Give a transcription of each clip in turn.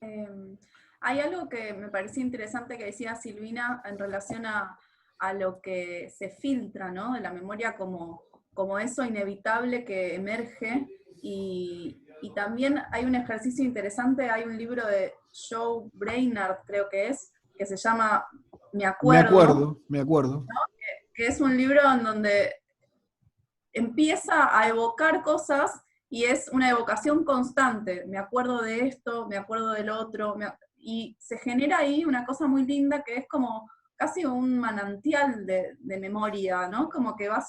Eh, Hay algo que me parecía interesante que decía Silvina en relación a lo que se filtra, ¿no? De la memoria como eso inevitable que emerge. Y también hay un ejercicio interesante, hay un libro de Joe Brainard, creo que se llama Me Me acuerdo, acuerdo, me acuerdo. que es un libro en donde empieza a evocar cosas y es una evocación constante. Me acuerdo de esto, me acuerdo del otro, y se genera ahí una cosa muy linda que es como casi un manantial de memoria, ¿no? Como que va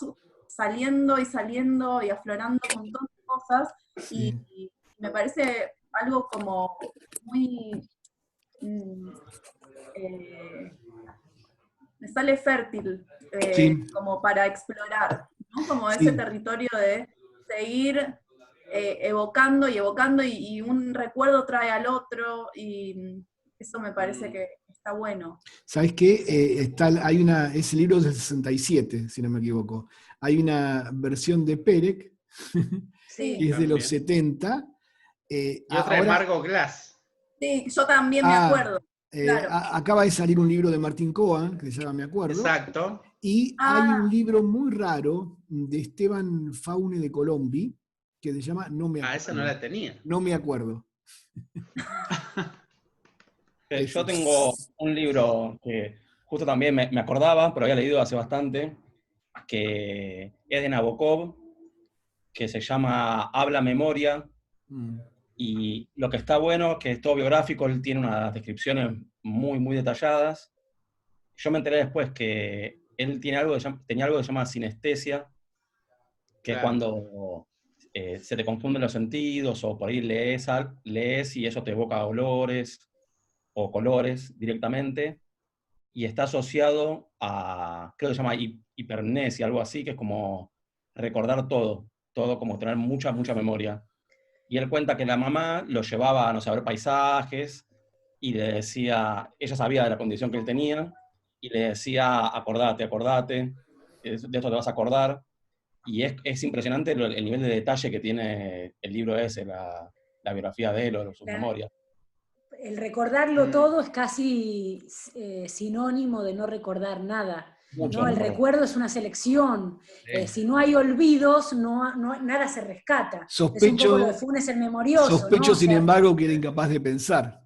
saliendo y saliendo y aflorando un montón de cosas Sí, y me parece algo como muy... mm, eh, me sale fértil sí, como para explorar, ¿no? Como ese sí. territorio de seguir evocando y evocando y un recuerdo trae al otro y eso me parece que está bueno. ¿Sabes qué? Ese libro es del 67, si no me equivoco. Hay una versión de Pérec, Sí, que es de los También. 70. Y otra de Ahora, Margot Glass. sí, yo también me ah, acuerdo, claro. acaba de salir un libro de Martín Coan, que se llama Me acuerdo, Exacto. y hay un Ah, libro muy raro de Esteban Faune de Colombi, que se llama No me Ah, esa no acuerdo. la tenía. No me acuerdo. Yo Ese. tengo un libro que justo también me acordaba, pero había leído hace bastante, que es de Nabokov, que se llama Habla Memoria, Mm. y lo que está bueno es que es todo biográfico, él tiene unas descripciones muy, muy detalladas. Yo me enteré después que él tenía algo que se llama sinestesia, que es Claro. cuando se te confunden los sentidos, o por ahí lees y eso te evoca olores o colores directamente, y está asociado a, creo que se llama hipermnesia, algo así, que es como recordar todo, todo como tener mucha, mucha memoria. Y él cuenta que la mamá lo llevaba a, no sé, a ver paisajes, y le decía, ella sabía de la condición que él tenía, y le decía, acordate, acordate, de esto te vas a acordar. Y es impresionante el nivel de detalle que tiene el libro ese, la biografía de él o sus La- memorias. el recordarlo Mm, todo es casi sinónimo de no recordar nada. Mucho, ¿No? El mucho. recuerdo es una selección. sí. Si no hay olvidos, nada se rescata. Es un poco lo de Sospecho, Funes el memorioso, ¿no? sospecho, O sin sea, embargo, que era incapaz de pensar.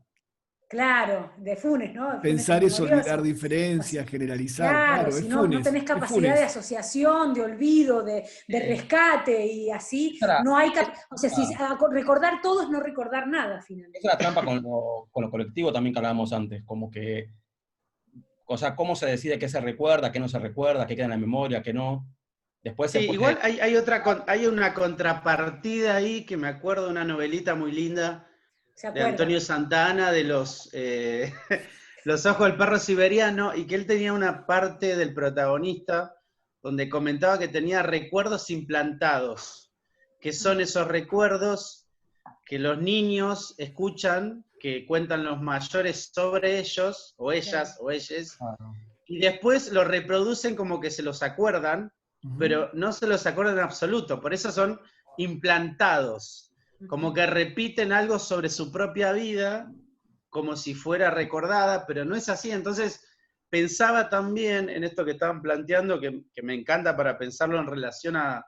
claro, de Funes, ¿no? De Funes el Pensar es olvidar memorioso. O sea, diferencias, generalizar. claro, Claro, es si no Funes, tenés es capacidad de Funes. asociación, de olvido, de rescate y así, no hay. O sea, si recordar todo es no recordar nada, Es finalmente. una trampa con lo colectivo también que hablábamos antes, como que, o sea, cómo se decide qué se recuerda, qué no se recuerda, qué queda en la memoria, qué no. Después Sí, se puede... igual hay una contrapartida ahí que me acuerdo de una novelita muy linda ¿Se de Antonio acuerdan? Santana de Los ojos del perro siberiano, y que él tenía una parte del protagonista donde comentaba que tenía recuerdos implantados, que son esos recuerdos que los niños escuchan, que cuentan los mayores sobre ellos, o Claro. ellas, o ellos, Claro. y después lo reproducen como que se los acuerdan, Ujú. pero no se los acuerdan en absoluto, por eso son implantados, como que repiten algo sobre su propia vida, como si fuera recordada, pero no es así. Entonces, pensaba también en esto que estaban planteando, que me encanta para pensarlo en relación a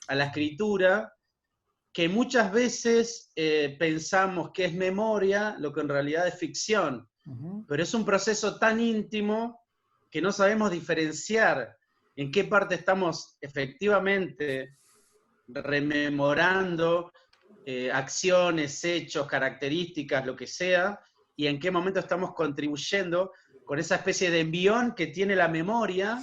la escritura, que muchas veces pensamos que es memoria lo que en realidad es ficción, Ujú. pero es un proceso tan íntimo que no sabemos diferenciar en qué parte estamos efectivamente rememorando acciones, hechos, características, lo que sea, y en qué momento estamos contribuyendo con esa especie de envión que tiene la memoria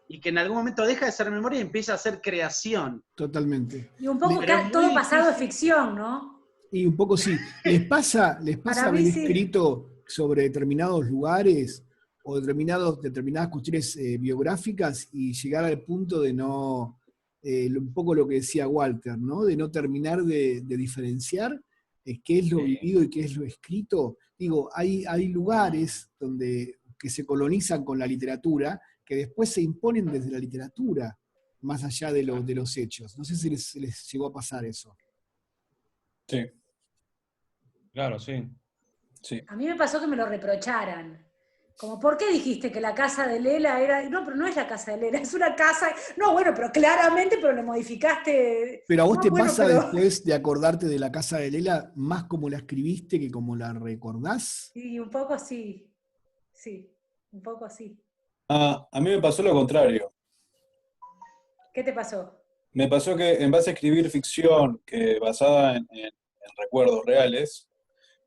y que en algún momento deja de ser memoria y empieza a ser creación. Totalmente. Y un poco Le- Pero es muy todo pasado es difícil. ficción, ¿no? y un poco sí. ¿Les pasa Para mí haber sí. escrito sobre determinados lugares o determinadas cuestiones biográficas y llegar al punto de no, un poco lo que decía Walter, ¿no? De no terminar de diferenciar qué es lo Sí. vivido y qué es lo escrito? Digo, hay lugares que se colonizan con la literatura que después se imponen desde la literatura, más allá de los hechos. No sé si les llegó a pasar eso. Sí, claro, sí. Sí. A mí me pasó que me lo reprocharan. Como, ¿por qué dijiste que la casa de Lela era...? No, pero no es la casa de Lela, es una casa... No, bueno, pero claramente, pero le modificaste... Pero a vos No, te bueno, pasa pero... después de acordarte de la casa de Lela más como la escribiste que como la recordás. Sí, un poco sí. Sí, un poco sí. A mí me pasó lo contrario. ¿Qué te pasó? Me pasó que en base a escribir ficción que basada en recuerdos reales,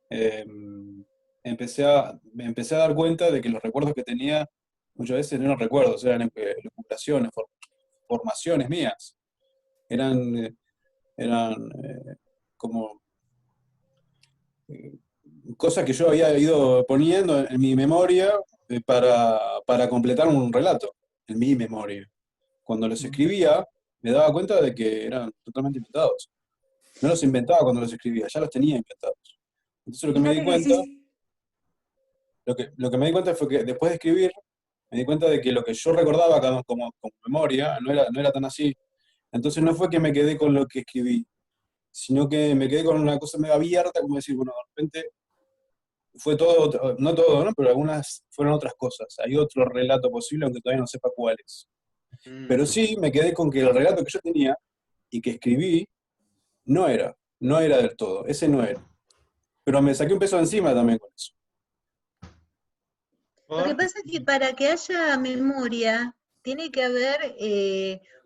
eh, me empecé a dar cuenta de que los recuerdos que tenía muchas veces no eran recuerdos, eran elucubraciones, formaciones mías. Eran como cosas que yo había ido poniendo en mi memoria para completar un relato, en mi memoria. Cuando los escribía, me daba cuenta de que eran totalmente inventados. No los inventaba cuando los escribía, ya los tenía inventados. Entonces lo que me di Fíjate que cuenta, decís... lo que me di cuenta fue que después de escribir, me di cuenta de que lo que yo recordaba como memoria no era tan así. Entonces no fue que me quedé con lo que escribí, sino que me quedé con una cosa medio abierta, como decir, bueno, de repente fue todo, no todo, ¿no? Pero algunas fueron otras cosas. Hay otro relato posible, aunque todavía no sepa cuál es. Pero sí me quedé con que el relato que yo tenía y que escribí no era del todo, ese no era. Pero me saqué un peso encima también con eso. Lo que pasa es que para que haya memoria, tiene que haber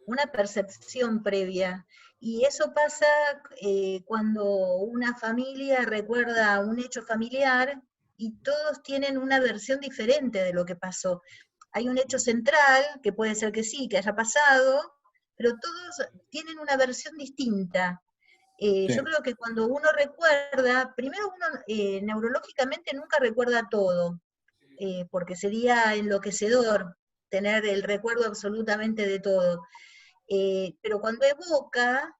una percepción previa. Y eso pasa cuando una familia recuerda un hecho familiar y todos tienen una versión diferente de lo que pasó. Hay un hecho central, que puede ser que sí, que haya pasado, pero todos tienen una versión distinta. Sí. Yo creo que cuando uno recuerda, primero uno neurológicamente nunca recuerda todo, porque sería enloquecedor tener el recuerdo absolutamente de todo. Pero cuando evoca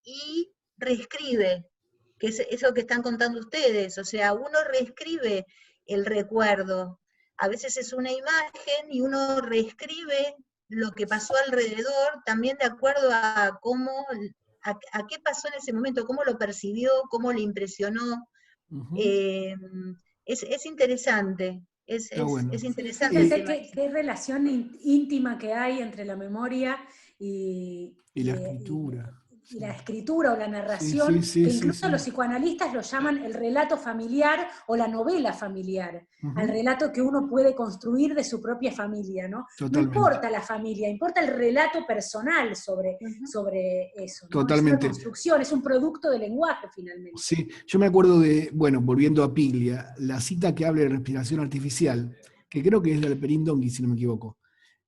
y reescribe, que es eso que están contando ustedes, o sea, uno reescribe el recuerdo. A veces es una imagen y uno reescribe lo que pasó alrededor, también de acuerdo a cómo, a qué pasó en ese momento, cómo lo percibió, cómo le impresionó. Es interesante, Está bueno. es interesante. Fíjense qué relación íntima que hay entre la memoria y la escritura. Y la escritura o la narración, que incluso los psicoanalistas lo llaman el relato familiar o la novela familiar, al relato que uno puede construir de su propia familia, ¿no? Totalmente. No importa la familia, importa el relato personal sobre eso, ¿no? Totalmente. Es una construcción, es un producto del lenguaje finalmente. Sí, yo me acuerdo de, bueno, volviendo a Piglia, la cita que habla de respiración artificial, que creo que es la de Perindongui, si no me equivoco.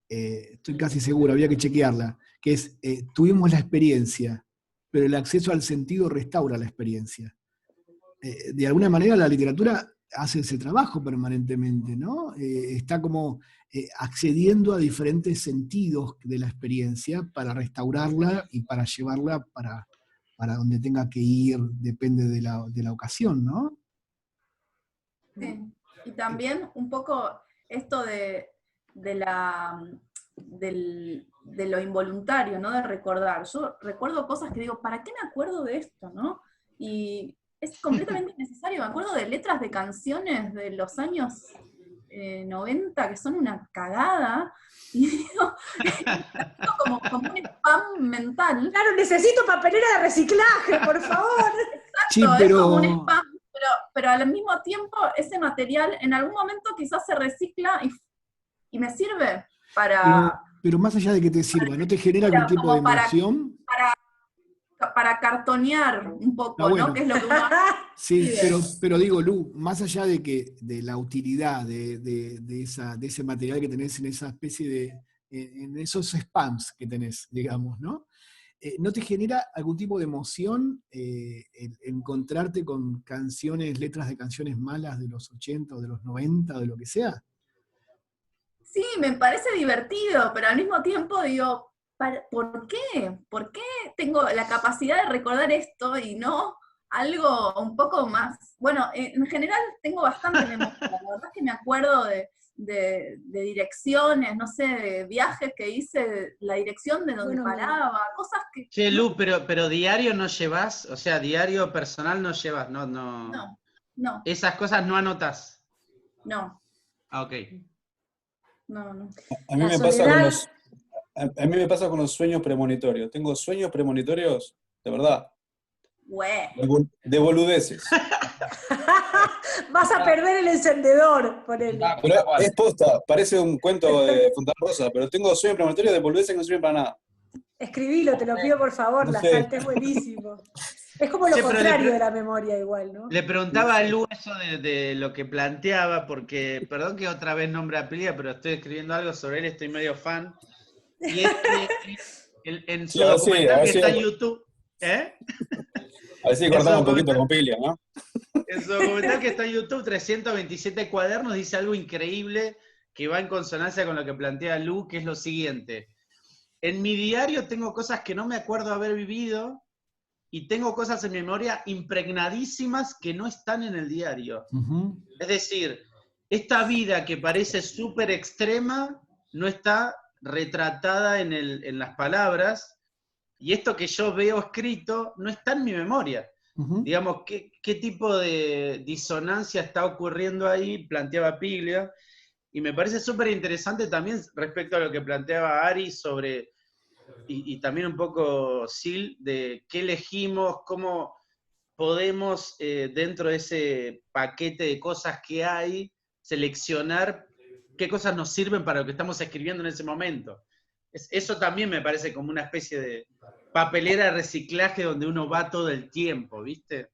Estoy casi seguro, había que chequearla, que es, tuvimos la experiencia, pero el acceso al sentido restaura la experiencia. De alguna manera la literatura hace ese trabajo permanentemente, ¿no? Está como accediendo a diferentes sentidos de la experiencia para restaurarla y para llevarla para donde tenga que ir, depende de la ocasión, ¿no? Sí, y también un poco esto de lo involuntario, ¿no? De recordar. Yo recuerdo cosas que digo, ¿para qué me acuerdo de esto, no? Y es completamente innecesario. Me acuerdo de letras de canciones de los años 90 que son una cagada, y digo, como un spam mental. Claro, necesito papelera de reciclaje, por favor. Exacto, sí, es como un spam, pero al mismo tiempo ese material en algún momento quizás se recicla y me sirve para... Pero más allá de que te sirva, ¿no te genera algún tipo de emoción? Para cartonear un poco, bueno. ¿no? Que es lo que uno sí, pero digo, Lu, más allá de la utilidad de ese material que tenés en esa especie de, en esos spams que tenés, digamos, ¿no? ¿No te genera algún tipo de emoción encontrarte con canciones, letras de canciones malas de los 80 o de los 90 o de lo que sea? Sí, me parece divertido, pero al mismo tiempo digo, ¿por qué? ¿Por qué tengo la capacidad de recordar esto y no algo un poco más? Bueno, en general tengo bastante memoria, la verdad es que me acuerdo de direcciones, no sé, de viajes que hice, la dirección de donde paraba, cosas que... Che, Lu, pero diario no llevas, o sea, diario personal no llevas, no. No, Esas cosas no anotás. no, Ah, ok. no. A mí La me pasa con soledad, los, a mí me pasa con los sueños premonitorios. Tengo sueños premonitorios, de verdad, Güey. de boludeces. vas a perder el encendedor, ponele. Ah, Pero contá cuál. es posta, parece un cuento de Fontana Rosa, pero tengo sueños premonitorios de boludeces que no sirven para nada. Escribilo, te lo pido por favor, No la sé. Salta es buenísimo. Es como lo Che, pero contrario de la memoria igual, ¿no? le preguntaba a Lu eso de lo que planteaba, porque, perdón que otra vez nombre a Pilia, pero estoy escribiendo algo sobre él, estoy medio fan. Y es que en Sí, su documental a ver que si, está en YouTube, ¿eh? a ver si En su cortamos un poquito documental, con Pilia, ¿no? en su documental que está en YouTube, 327 cuadernos, dice algo increíble que va en consonancia con lo que plantea Lu, que es lo siguiente. En mi diario tengo cosas que no me acuerdo haber vivido y tengo cosas en mi memoria impregnadísimas que no están en el diario. Es decir, esta vida que parece súper extrema no está retratada en las palabras, y esto que yo veo escrito no está en mi memoria. Digamos, ¿qué tipo de disonancia está ocurriendo ahí? Planteaba Piglia, y me parece súper interesante también respecto a lo que planteaba Ari sobre, y también un poco Sil, de qué elegimos, cómo podemos, dentro de ese paquete de cosas que hay, seleccionar qué cosas nos sirven para lo que estamos escribiendo en ese momento. Eso también me parece como una especie de papelera de reciclaje donde uno va todo el tiempo, ¿viste?